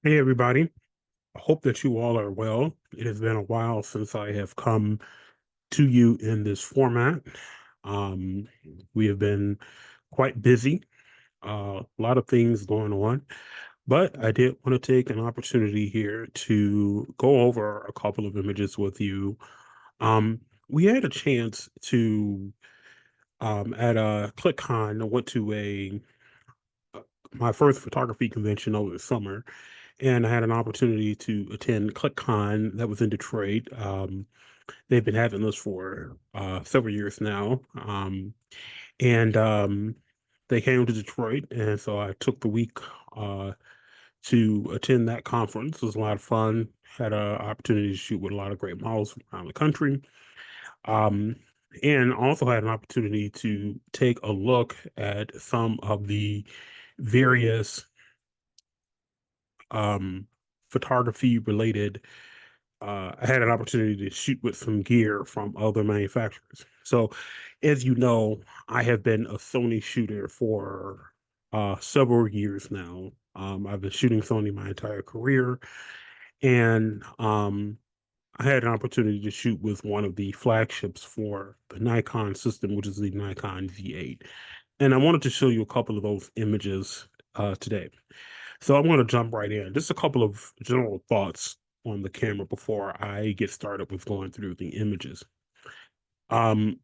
Hey, everybody. I hope that you all are well. It has been a while since I have come to you in this format. Um, we have been quite busy, a lot of things going on, but I did want to take an opportunity here to go over a couple of images with you. We had a chance to, at a clickcon, I went to uh, my first photography convention over the summer, and I had an opportunity to attend ClickCon that was in Detroit. They've been having this for several years now, and they came to Detroit, and so I took the week uh, to attend that conference. It was a lot of fun. Had an opportunity to shoot with a lot of great models from around the country, um, and also had an opportunity to take a look at some of the various um, photography related. I had an opportunity to shoot with some gear from other manufacturers. So, as you know, I have been a Sony shooter for several years now. I've been shooting Sony my entire career, and I had an opportunity to shoot with one of the flagships for the Nikon system, which is the Nikon Z8. And I wanted to show you a couple of those images today. So I'm going to jump right in. Just a couple of general thoughts on the camera before I get started with going through the images. Um,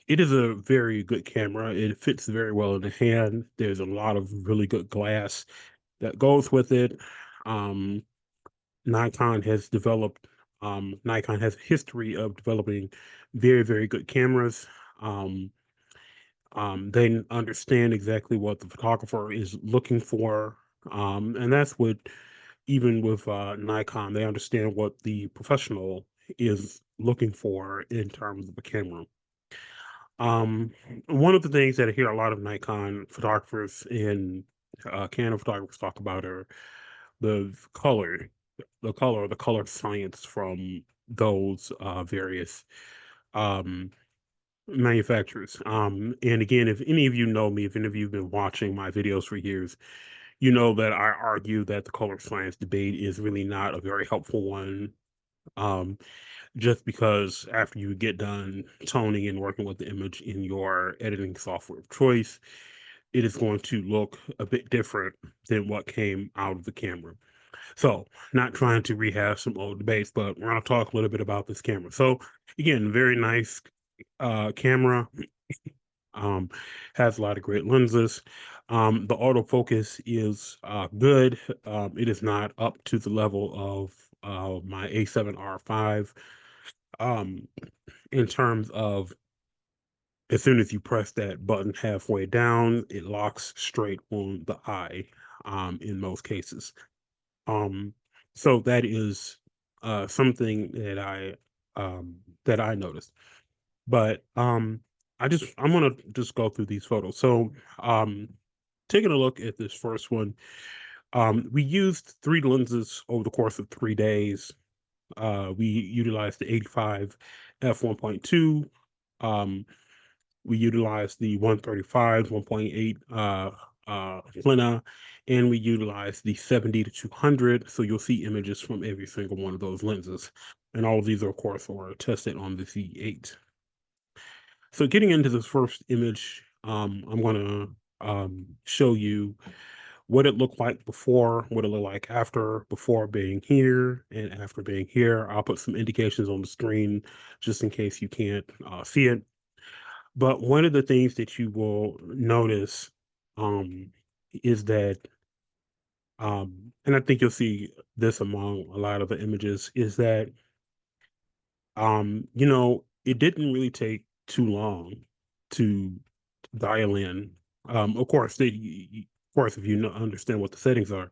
it is a very good camera. It fits very well in the hand. There's a lot of really good glass that goes with it. Um, Nikon has developed, Nikon has a history of developing very, very good cameras. Um, they understand exactly what the photographer is looking for. And that's what even with Nikon, they understand what the professional is looking for in terms of a camera. Um, One of the things that I hear a lot of Nikon photographers and Canon photographers talk about are the color, the color science from those various um, manufacturers. And again, if any of you know me, if any of you have been watching my videos for years, you know that I argue that the color science debate is really not a very helpful one. Um, just because after you get done toning and working with the image in your editing software of choice, it is going to look a bit different than what came out of the camera. So, not trying to rehash some old debates, but we're going to talk a little bit about this camera. So, again, very nice camera. Um, has a lot of great lenses. The autofocus is good. It is not up to the level of my A7R5 um, in terms of as soon as you press that button halfway down, it locks straight on the eye in most cases. Um, so that is something that I noticed. But I'm gonna just go through these photos. So um taking a look at this first one, we used three lenses over the course of 3 days. We utilized the 85 f1.2. Um, we utilized the 135 1.8 Plena, and we utilized the 70 to 200. So you'll see images from every single one of those lenses, and all of these are, of course, are tested on the Z8. So getting into this first image, I'm gonna show you what it looked like before, what it looked like after, before being here and after being here. I'll put some indications on the screen just in case you can't see it. But one of the things that you will notice is that, and I think you'll see this among a lot of the images, is that it didn't really take too long to dial in. Of course, of course, if you understand what the settings are,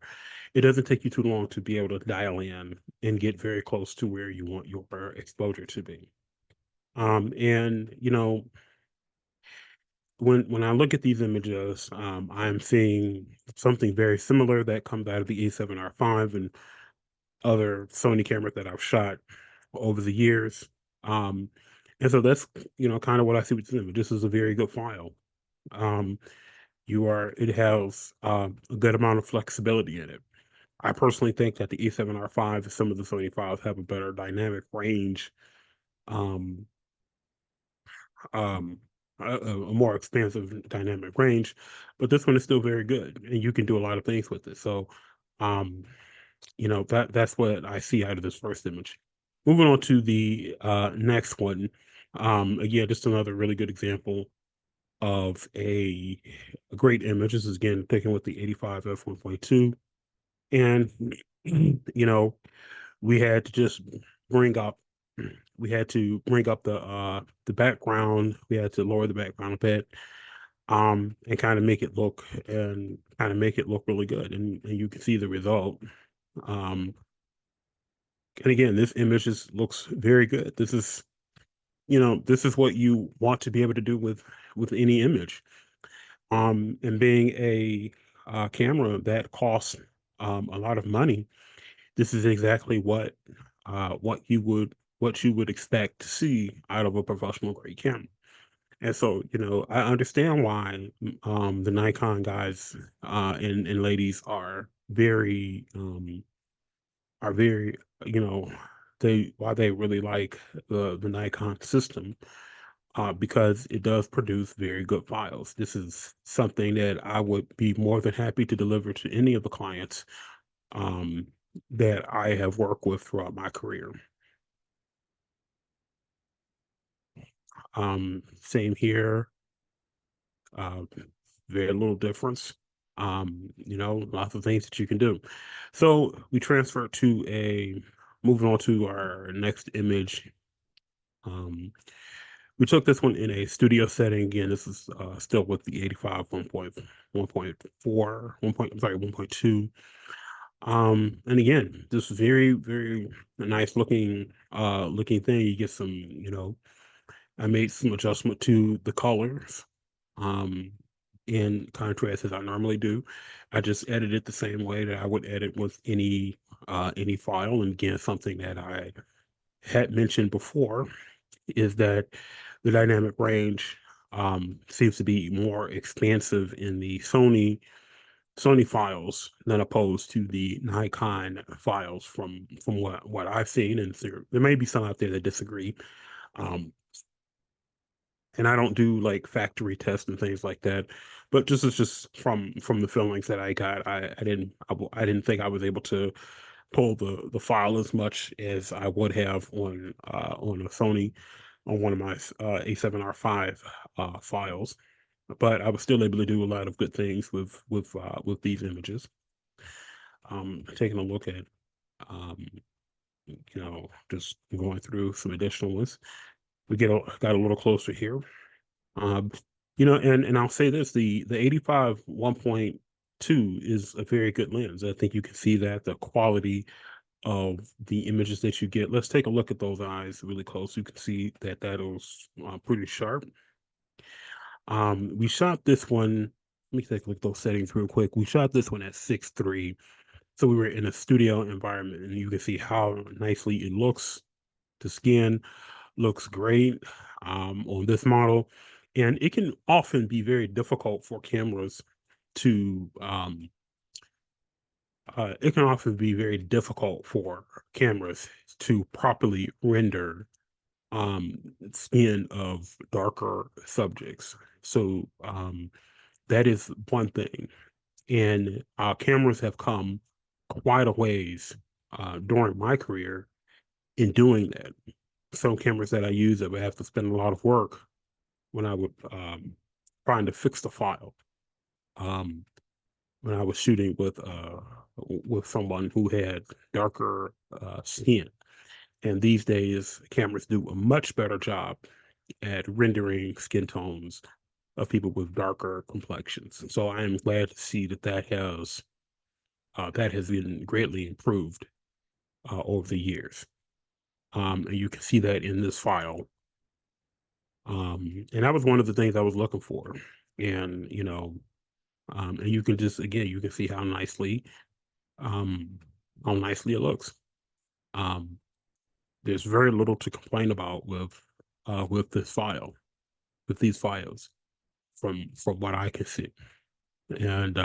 it doesn't take you too long to be able to dial in and get very close to where you want your exposure to be. And when I look at these images, I'm seeing something very similar that comes out of the A7R5 and other Sony cameras that I've shot over the years. Um, and so that's kind of what I see with this image. This is a very good file. It has a good amount of flexibility in it. I personally think that the A7R5 and some of the Sony files have a better dynamic range, um, um, a more expansive dynamic range, but this one is still very good, and you can do a lot of things with it. So, um, that's what I see out of this first image. Moving on to the next one. Again, just another really good example of a great image. This is again taken with the 85 f1.2, and we had to just bring up we had to bring up the background. We had to lower the background a bit, and kind of make it look really good, and you can see the result. Um, and again, this image looks very good. This is what you want to be able to do with any image. And being a camera that costs a lot of money, this is exactly what you would expect to see out of a professional grade camera. And so, I understand why the Nikon guys and ladies are very, you know, they why they really like the Nikon system, because it does produce very good files. This is something that I would be more than happy to deliver to any of the clients um, that I have worked with throughout my career. Same here. Uh, Very little difference. Lots of things that you can do. So we transfer to moving on to our next image. Um, we took this one in a studio setting. Again, this is still with the 85 1.4, 1.2. And again, this very, very nice looking thing. You get some, I made some adjustment to the colors, um, in contrast as I normally do. I just edited the same way that I would edit with any file. And again, something that I had mentioned before is that the dynamic range seems to be more expansive in the Sony files than opposed to the Nikon files from what I've seen. And there may be some out there that disagree. Um, and I don't do like factory tests and things like that. But this is just from the feelings that I got. I didn't think I was able to pull the file as much as I would have on a Sony on one of my A7R5 files, but I was still able to do a lot of good things with these images. Taking a look at um, just going through some additional ones. Got a little closer here. Um, and I'll say this: the 85 1.2 is a very good lens. I think you can see that the quality of the images that you get. Let's take a look at those eyes really close. You can see that that was pretty sharp. We shot this one. Let me take a look at those settings real quick. We shot this one at 6:3, so we were in a studio environment, and you can see how nicely it looks. The skin looks great on this model, and it can often be very difficult for cameras to. It can often be very difficult for cameras to properly render skin of darker subjects. So that is one thing. And cameras have come quite a ways during my career in doing that. Some cameras that I use that would have to spend a lot of work when I would trying to fix the file. Um, when I was shooting with someone who had darker skin. And these days, cameras do a much better job at rendering skin tones of people with darker complexions. So I am glad to see that that has been greatly improved over the years. And you can see that in this file. And that was one of the things I was looking for. And and you can just again you can see um, how nicely it looks. Um, there's very little to complain about with this file with these files from what I can see. And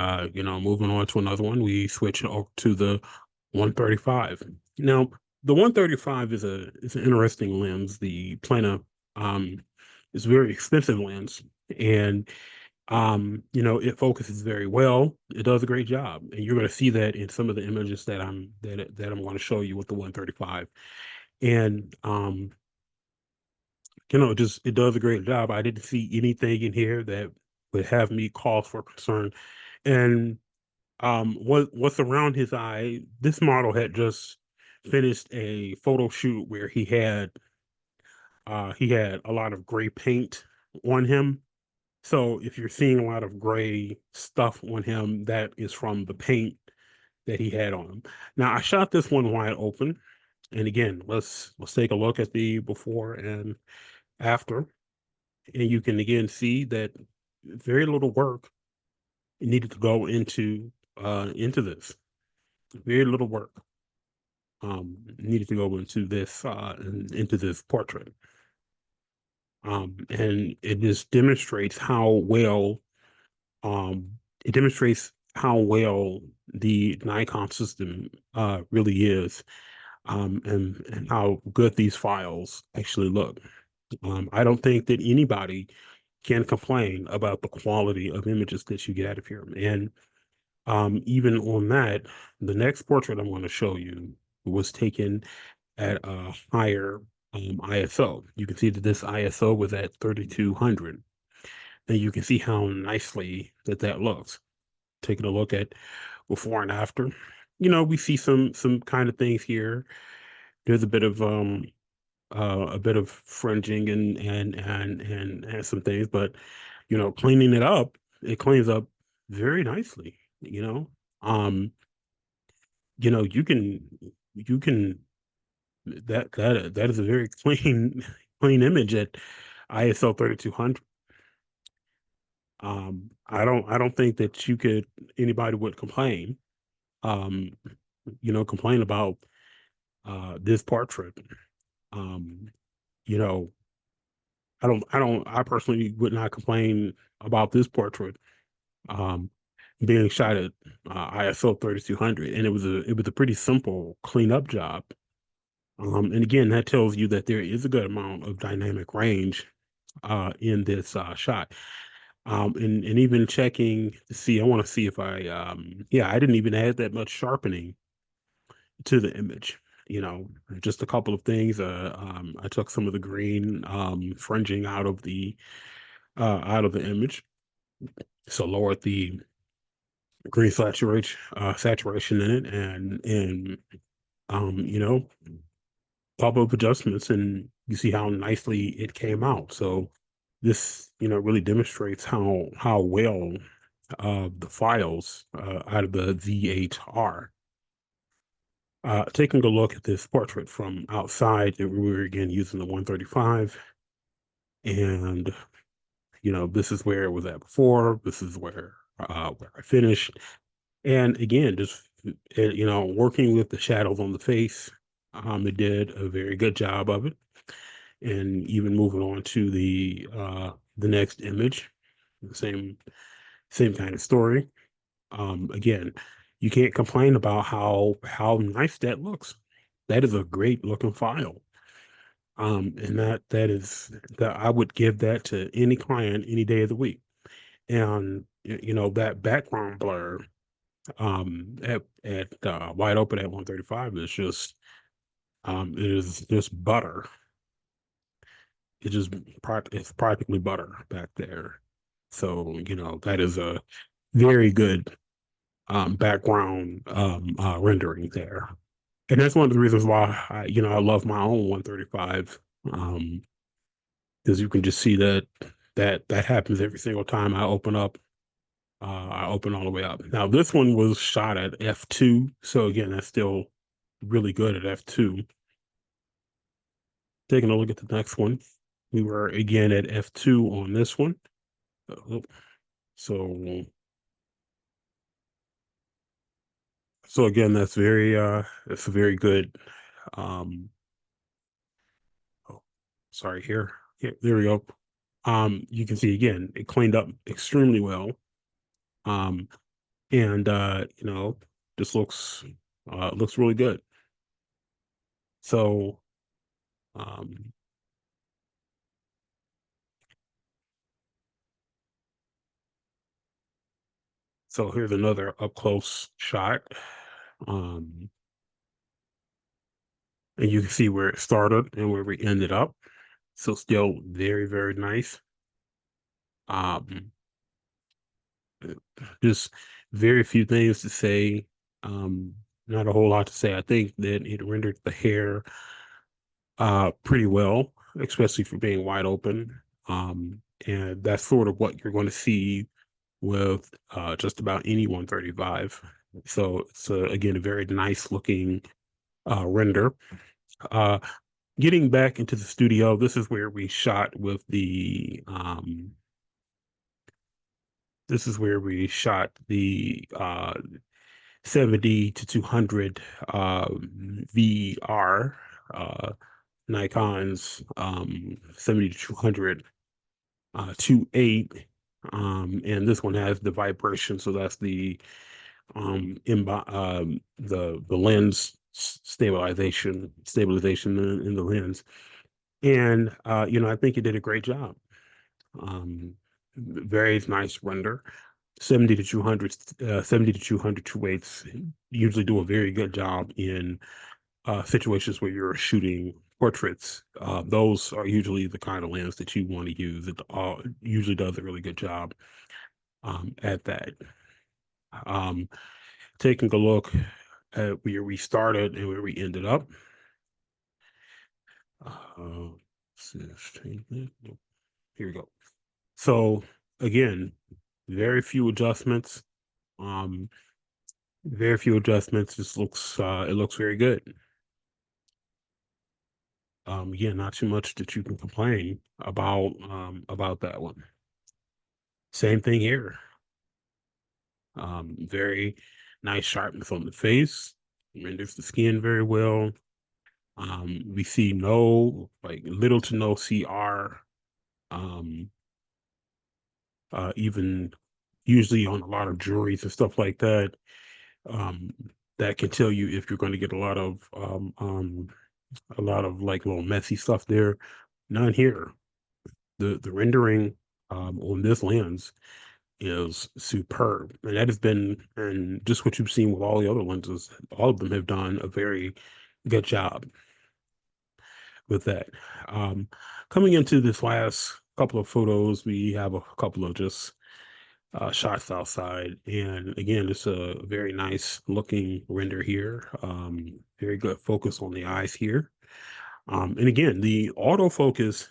moving on to another one, we switch over to the 135. Now, the 135 is an interesting lens. The Plana um is a very expensive lens, and it focuses very well. It does a great job, and you're going to see that in some of the images that I'm going to show you with the 135. And just it does a great job. I didn't see anything in here that would have me cause for concern. And what's around his eye, this model had just finished a photo shoot where he had a lot of gray paint on him. So if you're seeing a lot of gray stuff on him, that is from the paint that he had on him. Now I shot this one wide open, and again, let's take a look at the before and after, and you can again see that very little work needed to go into this. Very little work needed to go into this portrait. And it just demonstrates it demonstrates how well the Nikon system really is, and how good these files actually look. I don't think that anybody can complain about the quality of images that you get out of here. And even on that, the next portrait I'm going to show you was taken at a higher ISO. You can see that this ISO was at 3200, and you can see how nicely that looks. Taking a look at before and after, we see some kind of things here. There's a bit of fringing and some things, but cleaning it up, it cleans up very nicely. Um, you can that is a very clean clean image at ISO 3200. I don't think that anybody would complain, um, complain about this portrait. Um, you know, I personally would not complain about this portrait um being shot at ISO 3200, and it was a pretty simple cleanup job. And again, that tells you that there is a good amount of dynamic range in this shot. And even checking to see, I want to see if yeah, I didn't even add that much sharpening to the image. Just a couple of things. I took some of the green fringing out of the image, so lowered the green saturation in it, and couple of adjustments, and you see how nicely it came out. So this, really demonstrates how well the files out of the V8 are. Taking a look at this portrait from outside, we were again using the 135, and this is where it was at before. This is where I finished, and again, just working with the shadows on the face. It did a very good job of it. And even moving on to the next image, the same kind of story. Again, you can't complain about how nice that looks. That is a great looking file. And that I would give that to any client any day of the week. And that background blur at wide open at 135 is just it is just butter. It's practically butter back there. So, that is a very good background rendering there. And that's one of the reasons why I love my own 135. Because you can just see that happens every single time I open all the way up. Now this one was shot at f2, so again that's still really good at f2. Taking a look at the next one, we were again at f2 on this one. So so again, that's a very good um oh, sorry here. Yeah, there we go. You can see again, it cleaned up extremely well. Um, and just looks really good. So um, so here's another up close shot. Um, and you can see where it started and where we ended up. So still very, very nice. Um, just very few things to say. Um, Not a whole lot to say. I think that it rendered the hair pretty well, especially for being wide open. And that's sort of what you're going to see with just about any 135. So it's again a very nice looking render. Uh, Getting back into the studio, this is where we shot with the this is where we shot the 70 to 200 VR Nikon's 70 to 200 2.8, and this one has the vibration, so that's the the lens stabilization in the lens. And I think it did a great job. Very nice render. 70 to 200 70 to 200 2.8s usually do a very good job in situations where you're shooting portraits. Those are usually the kind of lens that you want to use. It usually does a really good job at that. Um, Taking a look at where we started and where we ended up. Uh, Here we go. So again, very few adjustments. Um, very few adjustments. Just looks it looks very good. Yeah, not too much that you can complain about that one. Same thing here. Very nice sharpness on the face, renders the skin very well. We see no, like little to no CR. Um, Even usually on a lot of juries and stuff like that. Um, that can tell you if you're going to get a lot of like little messy stuff there. None here. The rendering on this lens is superb, and that has been, and just what you've seen with all the other lenses, all of them have done a very good job with that. Um, Coming into this last couple of photos, we have a couple of just shots outside, and again, it's a very nice looking render here. Very good focus on the eyes here. And again, the autofocus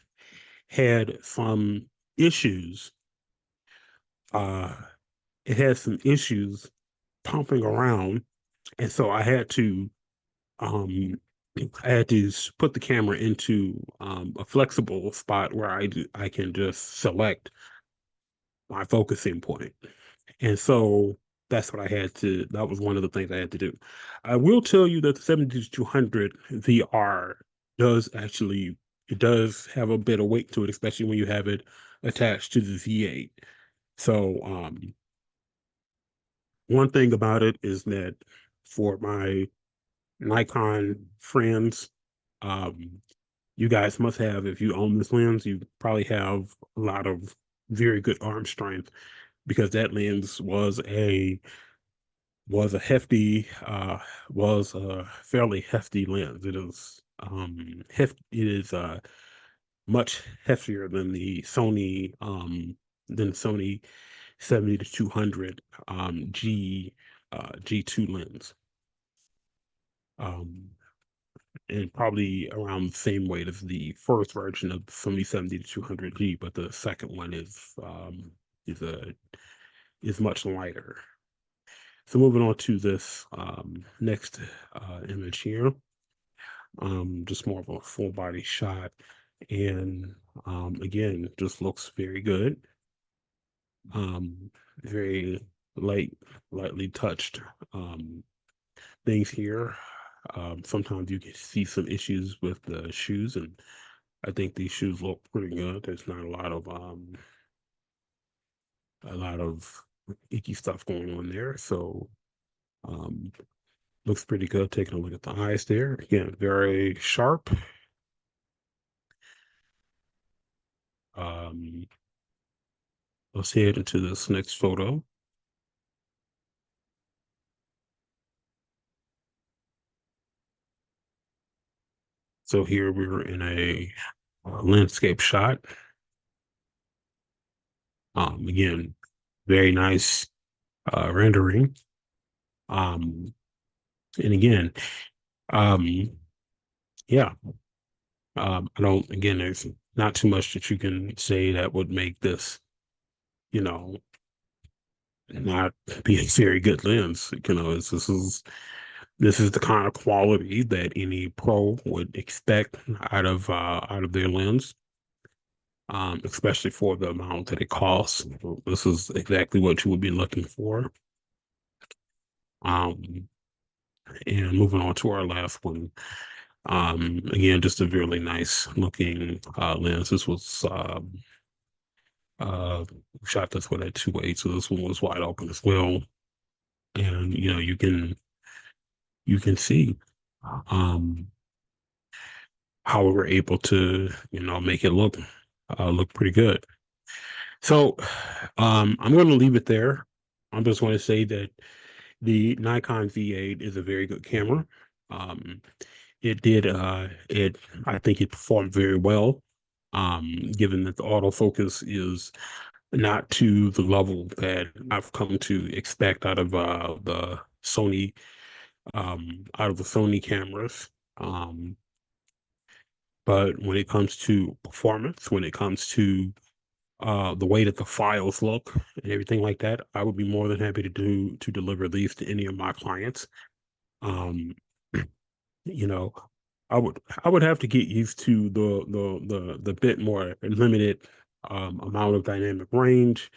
had some issues. Uh, it had some issues pumping around, and so um, I had to put the camera into a flexible spot where I can just select my focusing point. And so that's what I had to, that was one of the things I had to do. I will tell you that the 7200 VR does actually, it does have a bit of weight to it, especially when you have it attached to the V8. So, one thing about it is that for my Nikon friends, um, you guys must have, if you own this lens, you probably have a lot of very good arm strength because that lens was a hefty was a fairly hefty lens. It is much heftier than the Sony 70 to 200 G2 lens. Um and probably around the same weight as the first version of the Sony 70 to 200 G, but the second one is a is much lighter. So moving on to this next image here, just more of a full body shot, and again, just looks very good. Um, Very light, lightly touched things here. Sometimes you can see some issues with the shoes, and I think these shoes look pretty good. There's not a lot of icky stuff going on there. So um, looks pretty good. Taking a look at the eyes there. Again, very sharp. Um, let's head into this next photo. So here we're in a landscape shot. Again, very nice rendering. Um, and again, um, yeah, I don't, again, there's not too much that you can say that would make this, you know, not be a very good lens. This is the kind of quality that any pro would expect out of their lens, especially for the amount that it costs. This is exactly what you would be looking for. Um, and moving on to our last one. Again, just a really nice looking lens. This was uh, shot this one at 2.8, so this one was wide open as well. And you can see um, how we were able to make it look pretty good. So I'm going to leave it there. I'm just going to say that the Nikon Z8 is a very good camera. Um, it did it I think it performed very well. Given that the autofocus is not to the level that I've come to expect out of the Sony cameras. Um, but when it comes to performance, when it comes to the way that the files look and everything like that, I would be more than happy to deliver these to any of my clients. Um, you know, I would have to get used to the bit more limited amount of dynamic range,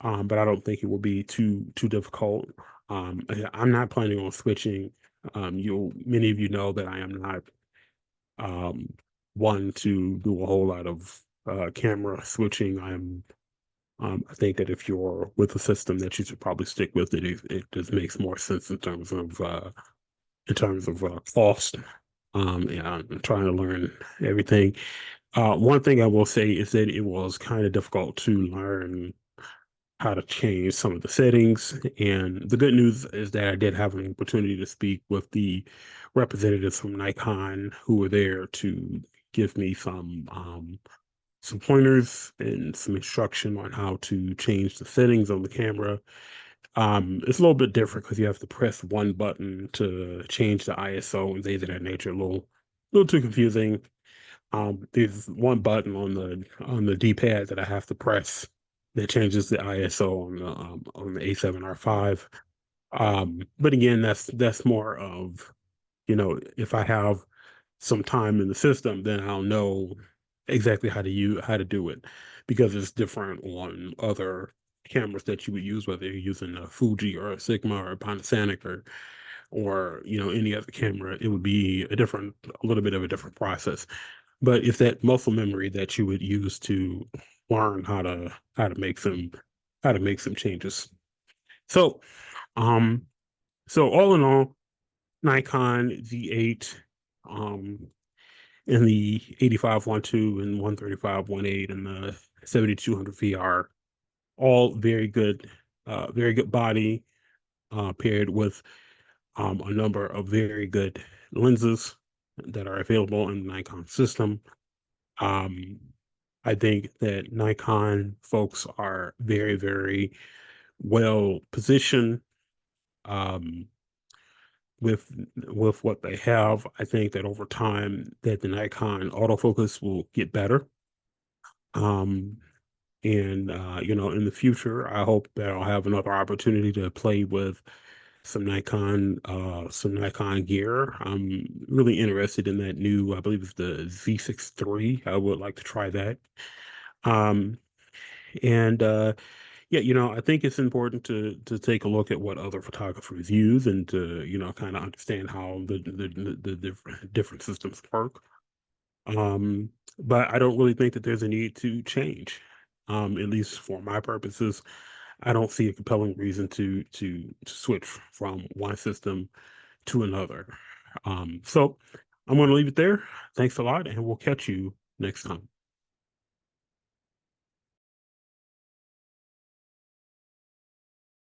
but I don't think it will be too difficult. I'm not planning on switching. You Many of you know that I am not um, one to do a whole lot of camera switching. I think that if you're with a system that you should probably stick with it, it just makes more sense in terms of cost. Yeah, I'm trying to learn everything. One thing I will say is that it was kind of difficult to learn how to change some of the settings. And the good news is that I did have an opportunity to speak with the representatives from Nikon who were there to give me some pointers and some instruction on how to change the settings on the camera. It's a little bit different because you have to press one button to change the ISO and things of that nature. Little too confusing. There's one button on the D-pad that I have to press that changes the ISO on the A7R5. But again, that's more of, if I have some time in the system, then I'll know exactly how to do it, because it's different on other cameras that you would use, whether you're using a Fuji or a Sigma or a Panasonic or any other camera. It would be a little bit of a different process. But it's that muscle memory that you would use to learn how to make some changes. So um so all in all, Nikon Z8 um and the 85-1.2 and 135-1.8 and the 7200 VR, all very good body, paired with a number of very good lenses that are available in the Nikon system. Um, I think that Nikon folks are very, very well positioned um, with what they have. I think that over time that the Nikon autofocus will get better. Um, and in the future, I hope that I'll have another opportunity to play with some Nikon gear. I'm really interested in that new, I believe it's the Z6 III. I would like to try that. Um, and Yeah, I think it's important to take a look at what other photographers use and to, kind of understand how the different systems work. Um, but I don't really think that there's a need to change. At least for my purposes, I don't see a compelling reason to switch from one system to another. So I'm going to leave it there. Thanks a lot, and we'll catch you next time.